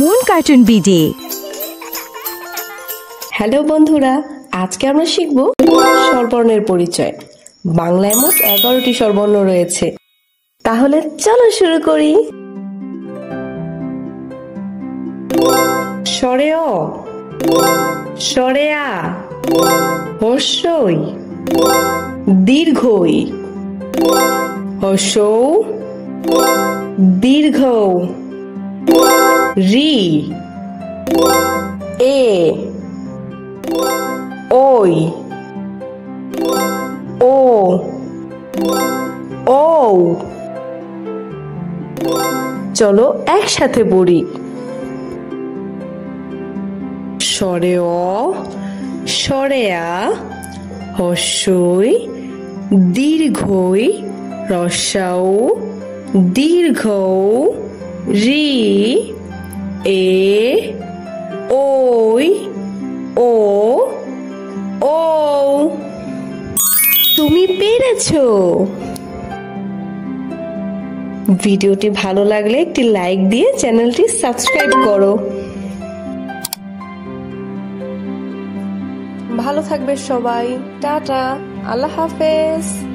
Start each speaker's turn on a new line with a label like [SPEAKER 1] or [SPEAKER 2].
[SPEAKER 1] Moon cartoon BD.
[SPEAKER 2] Hello বন্ধুরা, আজকে আমরা শিখব স্বরবর্ণের পরিচয়। বাংলায় মোট 11টি স্বরবর্ণ রয়েছে। তাহলে চলো শুরু করি। স্বরে অ, স্বরে আ, হর্ষই, দীর্ঘই, হর্ষৌ, দীর্ঘ, রি, এ, ওই, ও, ও। চলো একসাথে পড়ি। স্বরে অ, স্বরে আ, হর্ষই, দীর্ঘই, রস্যাউ, দীর্ঘ, রি, এ, ওই, ও, ও। তুমি পেরেছো। ভিডিওটি ভালো লাগলে একটি লাইক দিয়ে চ্যানেলটি সাবস্ক্রাইব করো। ভালো থাকবে সবাই। টাটা, আল্লাহ হাফেজ।